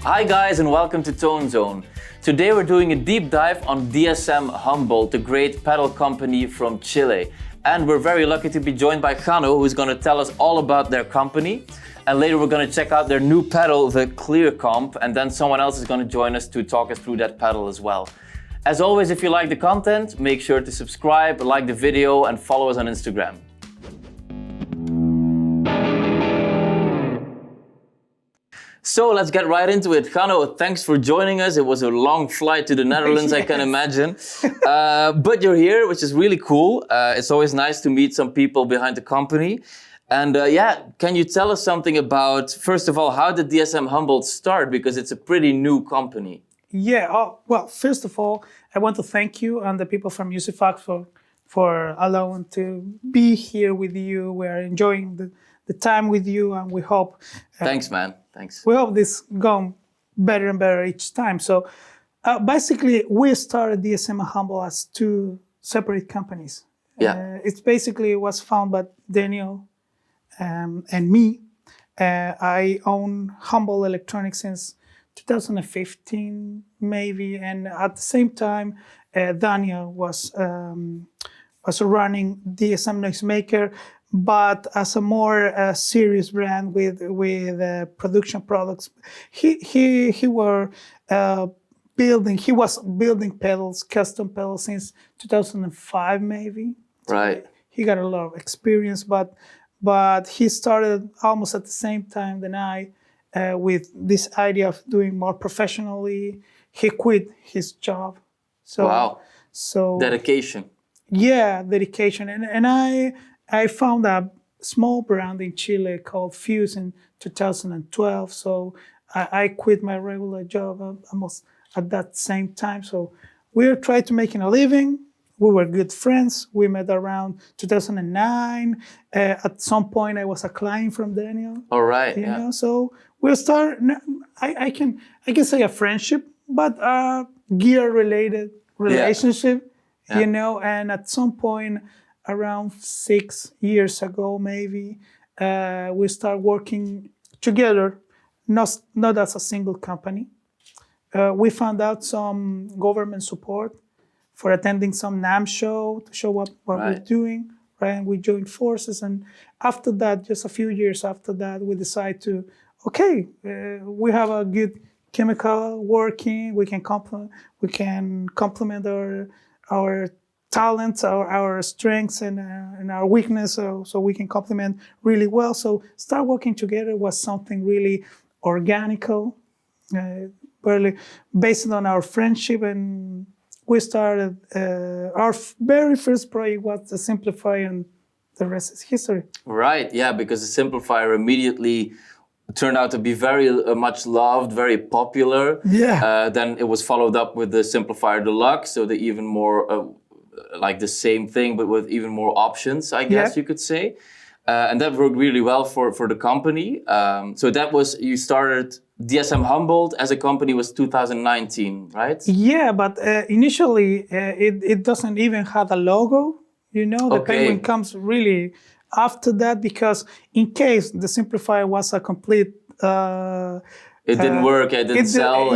Hi guys and welcome to ToneZone. Today we're doing a deep dive on DSM Humboldt, the great pedal company from Chile. And we're very lucky to be joined by Jano, who's going to tell us all about their company. And later we're going to check out their new pedal, the Clearcomp, and then someone else is going to join us to talk us through that pedal as well. As always, if you like the content, make sure to subscribe, like the video, and follow us on Instagram. So let's get right into it. Jano, thanks for joining us. It was a long flight to the Netherlands, yes. I can imagine. But you're here, which is really cool. It's always nice to meet some people behind the company. And can you tell us something about, first of all, how did DSM Humboldt start? Because it's a pretty new company. Yeah, well, first of all, I want to thank you and the people from UCFAC for allowing to be here with you. We're enjoying the time with you, and we hope... Thanks, man. Thanks. We hope this goes better and better each time. So basically, we started DSM Humboldt as two separate companies. Yeah. It basically was found by Daniel and me. I own Humboldt Electronics since 2015, maybe, and at the same time, Daniel was running DSM Noisemaker, but as a more serious brand with production products. He was building pedals, custom pedals since 2005, maybe. Right. He got a lot of experience, but he started almost at the same time than I. With this idea of doing more professionally. He quit his job. So, wow. So dedication. Yeah, dedication. And I found a small brand in Chile called Fuse in 2012. So I quit my regular job almost at that same time. So we were trying to make a living. We were good friends. We met around 2009. At some point, I was a client from Daniel. All right. You know, so we'll start. I can say a friendship, but a gear-related relationship. Yeah. You know, and at some point, around 6 years ago, maybe, we start working together, not as a single company. We found out some government support for attending some NAMM show to show up what we're doing, right? And we joined forces, and after that, just a few years after that, we decided to, we have a good chemical working. We can complement our talents, our strengths, and our weakness, so we can complement really well. So start working together was something really organical, really based on our friendship. And we started, our very first project was the Simplifier, and the rest is history. Right, yeah, because the Simplifier immediately turned out to be very much loved, very popular. Yeah. Then it was followed up with the Simplifier Deluxe, so the even more, like the same thing, but with even more options, I guess you could say. And that worked really well for the company. So that was, you started DSM Humboldt as a company was 2019, right? Yeah, but initially it doesn't even have a logo. You know, the penguin comes really after that, because in case the Simplifier was a complete... it didn't work, it didn't sell.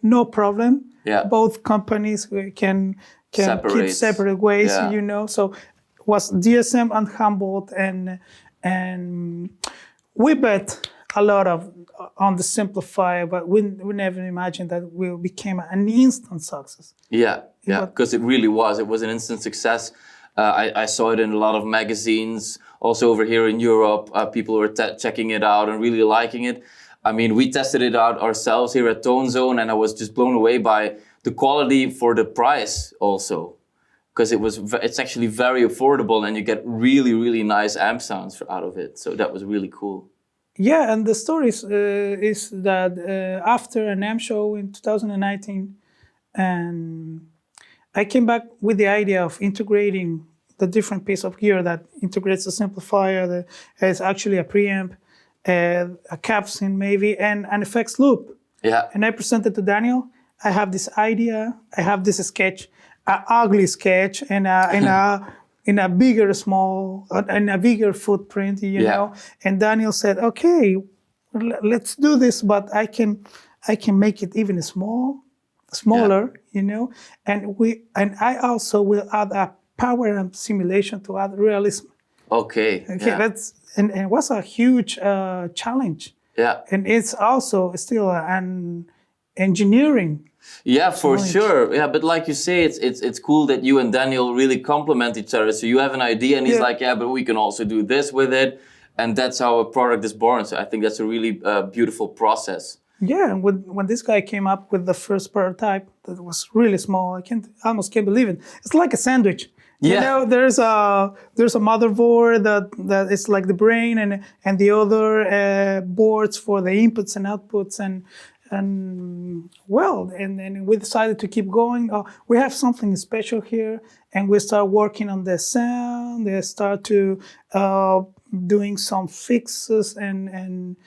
No problem. Yeah. Both companies can keep separate ways, you know. So it was DSM and Humboldt, and we bet a lot on the Simplifier, but we never imagined that we became an instant success. Yeah, because it really was. It was an instant success. I saw it in a lot of magazines, also over here in Europe. People were checking it out and really liking it. I mean, we tested it out ourselves here at ToneZone, and I was just blown away by the quality for the price also. Because it's actually very affordable, and you get really, really nice amp sounds out of it. So that was really cool. Yeah, and the story is that after an amp show in 2019, and I came back with the idea of integrating the different piece of gear that integrates the Simplifier, that has actually a preamp, a capsyn maybe, and an effects loop. Yeah. And I presented to Daniel. I have this idea. I have this sketch, an ugly sketch, and in a bigger footprint, you know. And Daniel said, "Okay, let's do this, but I can make it even smaller, and I also will add a power amp simulation to add realism. Okay. That's and it was a huge challenge. Yeah. And it's also still an engineering. Yeah, for challenge. sure. Yeah, but like you say, it's cool that you and Daniel really complement each other. So you have an idea, and he's like, yeah, but we can also do this with it, and that's how a product is born. So I think that's a really beautiful process. Yeah, and when this guy came up with the first prototype that was really small, I almost can't believe it. It's like a sandwich. Yeah. There's a motherboard that is like the brain, and the other boards for the inputs and outputs, and we decided to keep going. We have something special here, and we start working on the sound. They start to doing some fixes and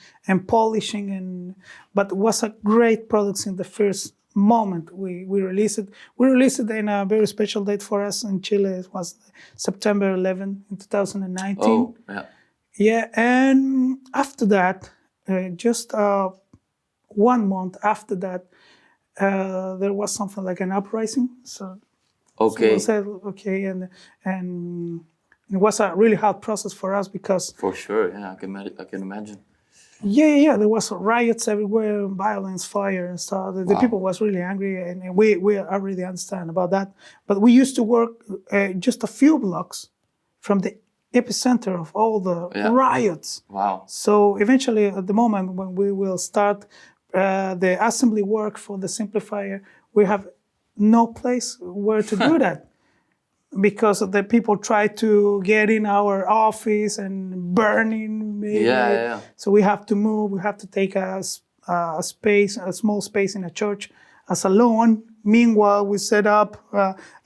polishing, but it was a great product in the first moment we released it. We released it in a very special date for us in Chile. It was September 11 in 2019. Oh, yeah. Yeah, and after that, just 1 month after that, there was something like an uprising. So we said, okay, and it was a really hard process for us because... For sure, yeah, I can imagine. Yeah. There was riots everywhere, violence, fire, and stuff. The people was really angry, and we already understand about that. But we used to work just a few blocks from the epicenter of all the riots. Wow. So eventually, at the moment when we will start the assembly work for the simplifier, we have no place where to do that. Because the people try to get in our office and burning, maybe. Yeah. So we have to move. We have to take a small space in a church as a loan. Meanwhile, we set up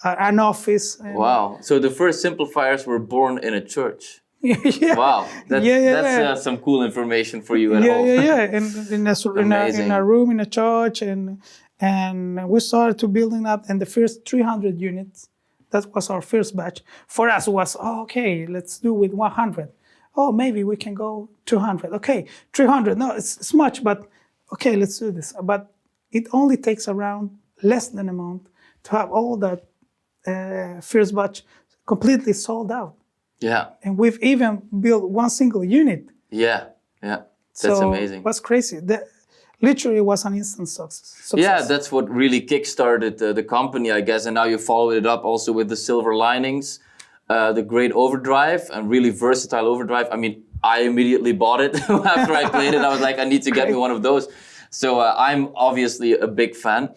an office. Wow. So the first simplifiers were born in a church. Yeah. Wow. That's some cool information for you at home. Yeah. In a room in a church, and we started to building up, and the first 300 units. That was our first batch. For us, it was, okay, let's do with 100. Oh, maybe we can go 200. Okay, 300. No, it's much, but okay, let's do this. But it only takes around less than a month to have all that first batch completely sold out. Yeah. And we've even built one single unit. Yeah. That's amazing. It was crazy. Literally was an instant success. Yeah, that's what really kickstarted the company, I guess. And now you followed it up also with the silver linings, the great overdrive, and really versatile overdrive. I mean, I immediately bought it after I played it. I was like, I need to get me one of those. So I'm obviously a big fan.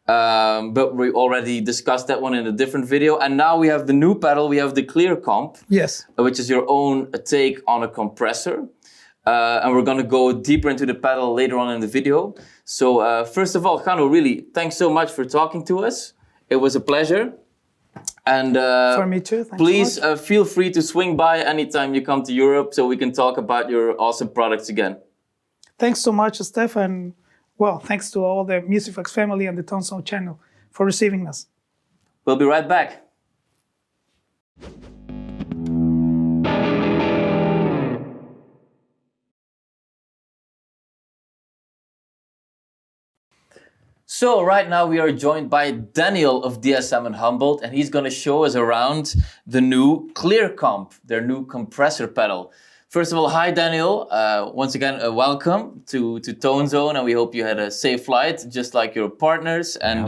But we already discussed that one in a different video. And now we have the new pedal. We have the Clearcomp, yes, which is your own take on a compressor. And we're going to go deeper into the pedal later on in the video. So first of all, Jano, really, thanks so much for talking to us. It was a pleasure. And for me too. Thanks please feel free to swing by anytime you come to Europe so we can talk about your awesome products again. Thanks so much, Stefan. Well, thanks to all the MusicFax family and the ToneZone channel for receiving us. We'll be right back. So right now we are joined by Daniel of DSM and Humboldt, and he's going to show us around the new Clearcomp, their new compressor pedal. First of all, hi Daniel. Once again, welcome to ToneZone, and we hope you had a safe flight, just like your partners. And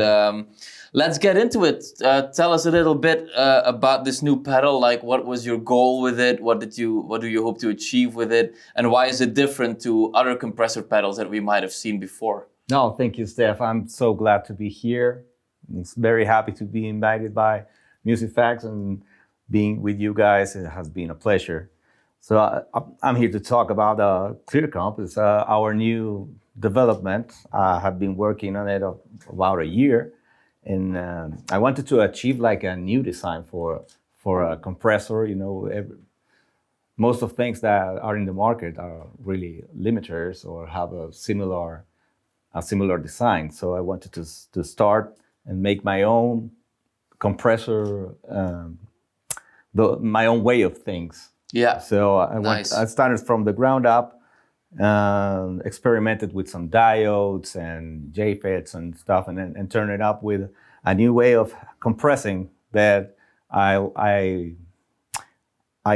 let's get into it. Tell us a little bit about this new pedal. Like, what was your goal with it? What do you hope to achieve with it? And why is it different to other compressor pedals that we might have seen before? No, thank you, Steph. I'm so glad to be here. I'm very happy to be invited by MusicFax, and being with you guys, it has been a pleasure. So I'm here to talk about Clearcomp. It's our new development. I have been working on it about a year, and I wanted to achieve like a new design for a compressor. You know, most of things that are in the market are really limiters or have a similar design. So I wanted to start and make my own compressor, my own way of things. Yeah. So Nice. I started from the ground up, experimented with some diodes and JFETs and stuff, and turned it up with a new way of compressing that I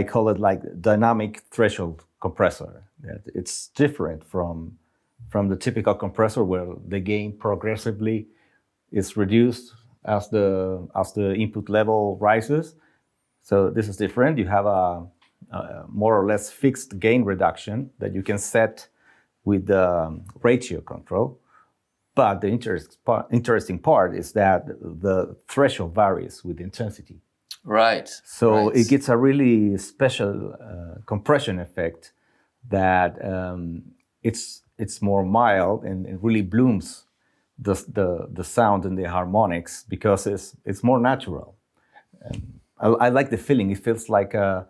call it like dynamic threshold compressor. That it's different from the typical compressor where the gain progressively is reduced as the input level rises. So this is different. You have a more or less fixed gain reduction that you can set with the ratio control. But the interesting part is that the threshold varies with intensity. Right. So it gets a really special compression effect that it's more mild and it really blooms the sound and the harmonics because it's more natural. And I like the feeling. It feels like an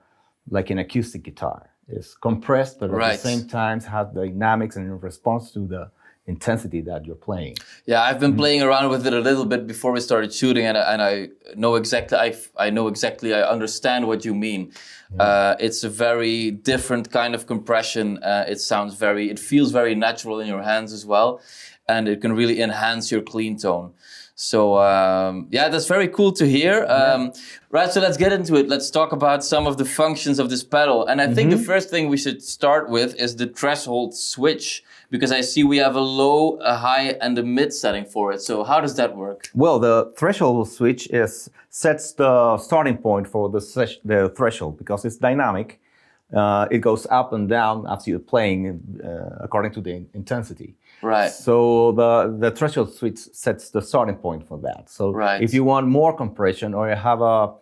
acoustic guitar. It's compressed, but at the same time has dynamics and in response to the intensity that you're playing. Yeah, I've been playing around with it a little bit before we started shooting, and I know exactly. I understand what you mean. Yeah. It's a very different kind of compression. It feels very natural in your hands as well, and it can really enhance your clean tone. So that's very cool to hear. Right, so let's get into it. Let's talk about some of the functions of this pedal. And I think the first thing we should start with is the threshold switch, because I see we have a low, a high, and a mid setting for it. So how does that work? Well, the threshold switch sets the starting point for the threshold because it's dynamic. It goes up and down as you're playing according to the intensity. Right. So the threshold switch sets the starting point for that. So if you want more compression or you have a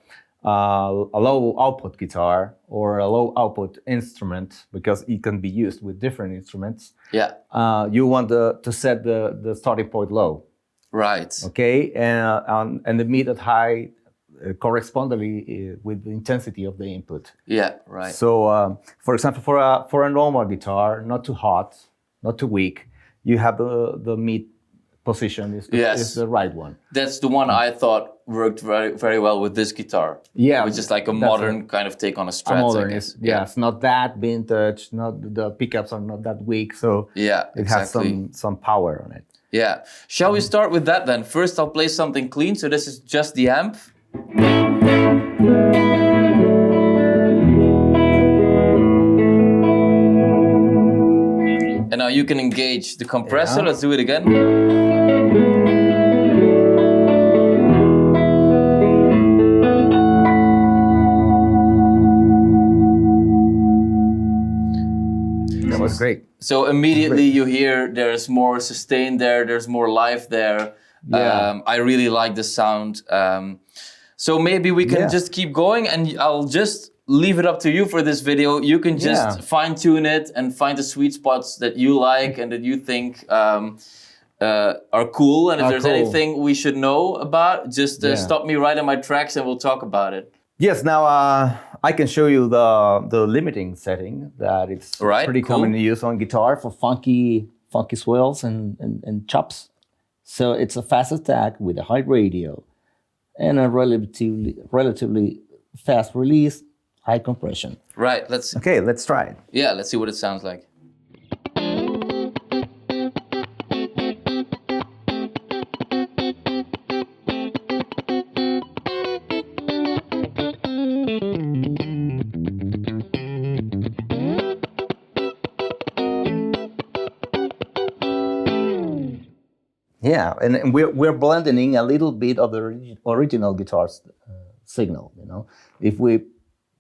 low output guitar or a low output instrument, because it can be used with different instruments, you want to set the starting point low. Right. Okay, and the mid and high correspondingly with the intensity of the input. Yeah, right. So, for example, for a normal guitar, not too hot, not too weak, you have the mid position is the right one. That's the one I thought worked very, very well with this guitar. Yeah, which is like a modern kind of take on a Strat. Modern, it's not that vintage. Not the pickups are not that weak, so it has some power on it. Yeah. Shall we start with that then? First, I'll play something clean. So this is just the amp. And now you can engage the compressor. Let's do it again. That was great. So immediately you hear there's more sustain there, there's more life there. Yeah. I really like the sound. So maybe we can just keep going, and I'll just leave it up to you for this video. You can just fine tune it and find the sweet spots that you like and that you think are cool. And if there's anything we should know about, just stop me right in my tracks and we'll talk about it. Yes, now I can show you the limiting setting that it's pretty common to use on guitar for funky swells and chops. So it's a fast attack with a high radio and a relatively fast release, high compression. Right, let's try it. Yeah, let's see what it sounds like. Yeah, and we're blending a little bit of the original guitar's signal. You know, if we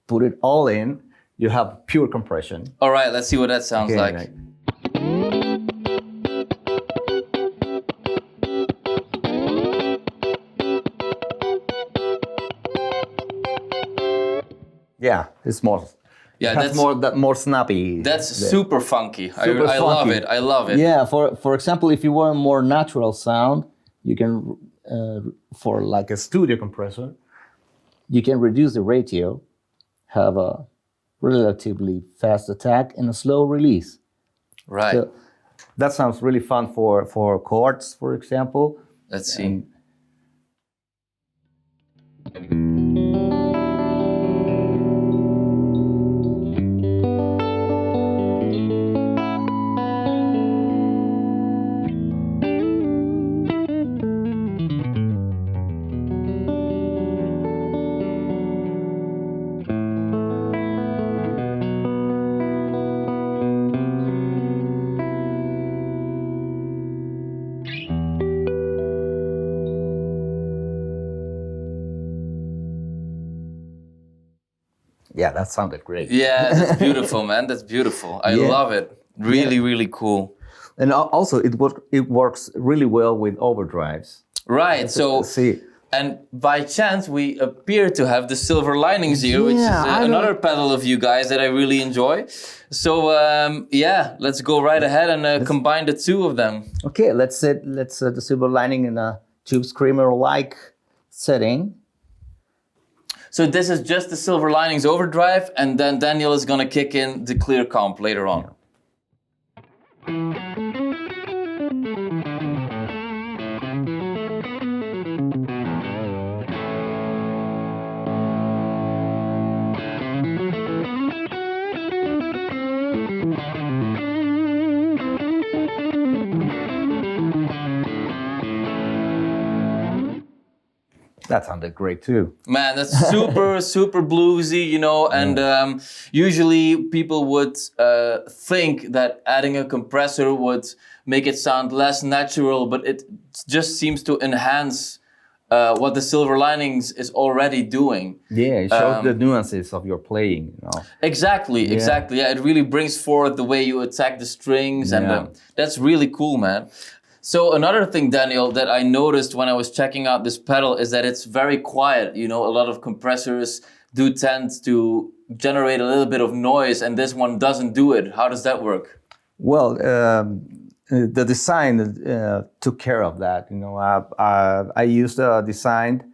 put it all in, you have pure compression. All right, let's see what that sounds like. Right. Yeah, it's more. Yeah, that's more snappy. That's super funky. I love it. I love it. Yeah, for example, if you want a more natural sound, you can for like a studio compressor, you can reduce the ratio, have a relatively fast attack and a slow release. Right. So that sounds really fun for chords, for example. Let's see. Yeah, that sounded great. Yeah, that's beautiful, man. That's beautiful. I Yeah. love it. Really, really cool. And also, it works really well with overdrives. Right. So, See, and by chance, we appear to have the silver linings here, which is Yeah, I another pedal of you guys that I really enjoy. So, yeah, let's go right ahead and combine the two of them. okay, let's set the silver lining in a tube screamer-like setting. So this is just the silver linings overdrive, and then Daniel is gonna kick in the Clearcomp later on. That sounded great too. Man, that's super, super bluesy, you know, and usually people would think that adding a compressor would make it sound less natural, but it just seems to enhance what the silver linings is already doing. Yeah, it shows the nuances of your playing, you know. Exactly, exactly. Yeah, it really brings forth the way you attack the strings, and that's really cool, man. So another thing, Daniel, that I noticed when I was checking out this pedal is that it's very quiet. You know, a lot of compressors do tend to generate a little bit of noise, and this one doesn't do it. How does that work? Well, the design took care of that. You know, I used a design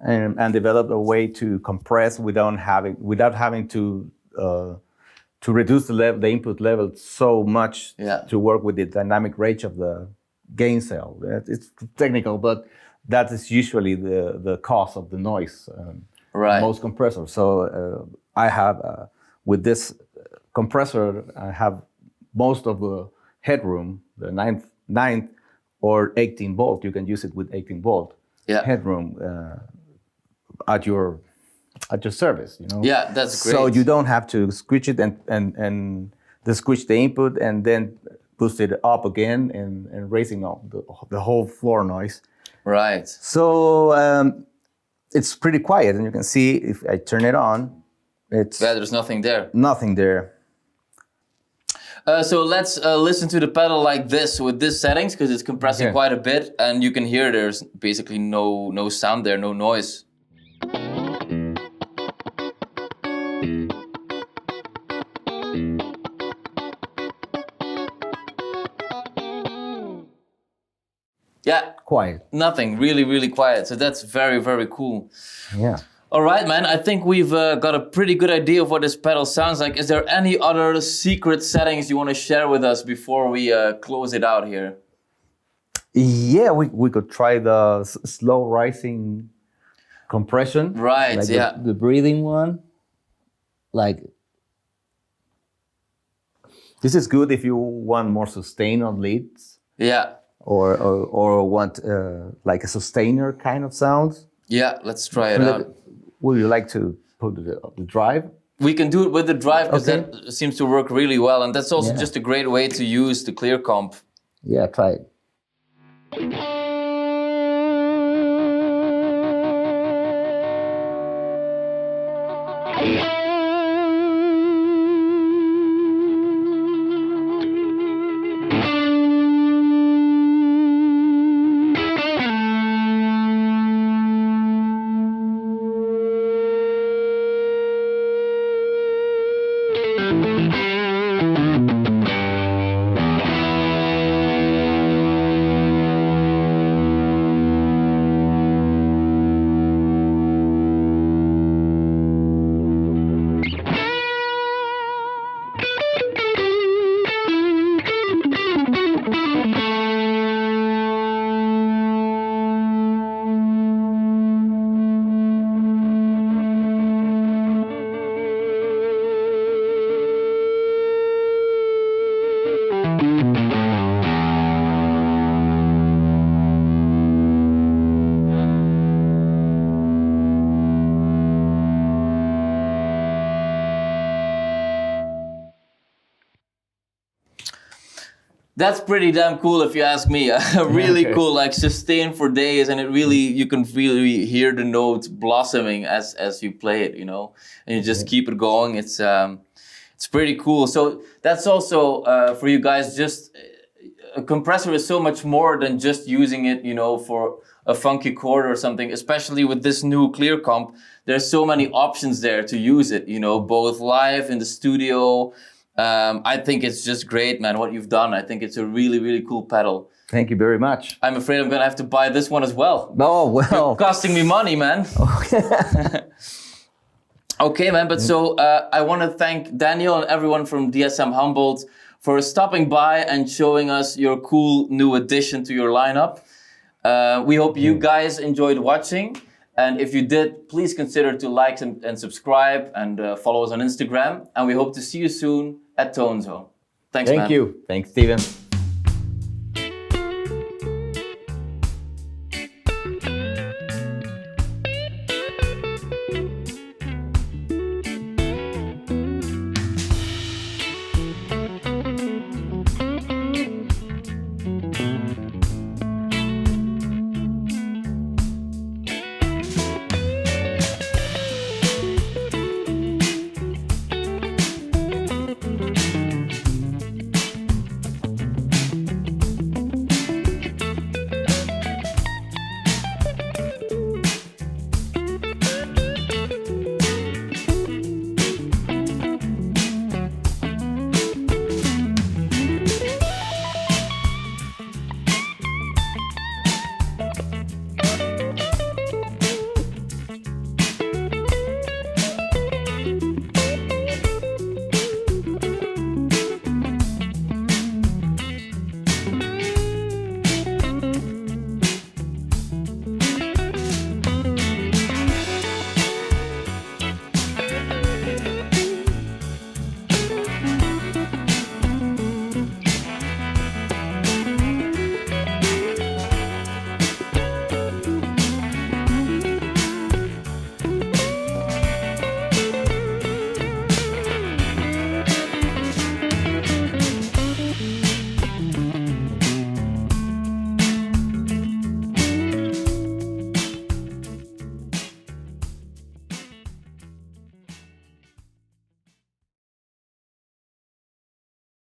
and developed a way to compress without having to reduce the input level so much to work with the dynamic range of the gain cell. It's technical, but that is usually the cause of the noise. Most compressors. So I have with this compressor, I have most of the headroom, the 9th or 18 volt. You can use it with 18 volt headroom at your service. You know. Yeah, that's great. So you don't have to switch it and switch the input and then boost it up again and raising up the whole floor noise. Right. So it's pretty quiet, and you can see if I turn it on, there's nothing there. Nothing there. So let's listen to the pedal like this with this settings, because it's compressing quite a bit, and you can hear there's basically no sound there, no noise. Yeah. Quiet. Nothing. Really, really quiet. So that's very, very cool. Yeah. All right, man. I think we've got a pretty good idea of what this pedal sounds like. Is there any other secret settings you want to share with us before we close it out here? Yeah, we could try the slow rising compression. Right, like yeah. The breathing one. Like, this is good if you want more sustain on leads. Yeah. Or want like a sustainer kind of sound. Yeah, let's try it out. Would you like to put the drive? We can do it with the drive, because that seems to work really well, and that's also just a great way to use the Clearcomp. Yeah, try it. That's pretty damn cool if you ask me. Really Okay. cool, like sustain for days, and it really, you can really hear the notes blossoming as you play it, you know, and you just keep it going. It's pretty cool. So that's also for you guys. Just a compressor is so much more than just using it, you know, for a funky chord or something. Especially with this new Clearcomp, there's so many options there to use it, you know, both live in the studio. I think it's just great, man, what you've done. I think it's a really, really cool pedal. Thank you very much. I'm afraid I'm gonna have to buy this one as well. Oh, well. Costing me money, man. Okay, man, but so I want to thank Daniel and everyone from DSM Humboldt for stopping by and showing us your cool new addition to your lineup. We hope you guys enjoyed watching. And if you did, please consider to like and subscribe and follow us on Instagram. And we hope to see you soon at ToneZone. Thanks, man. Thank you. Thanks, Steven.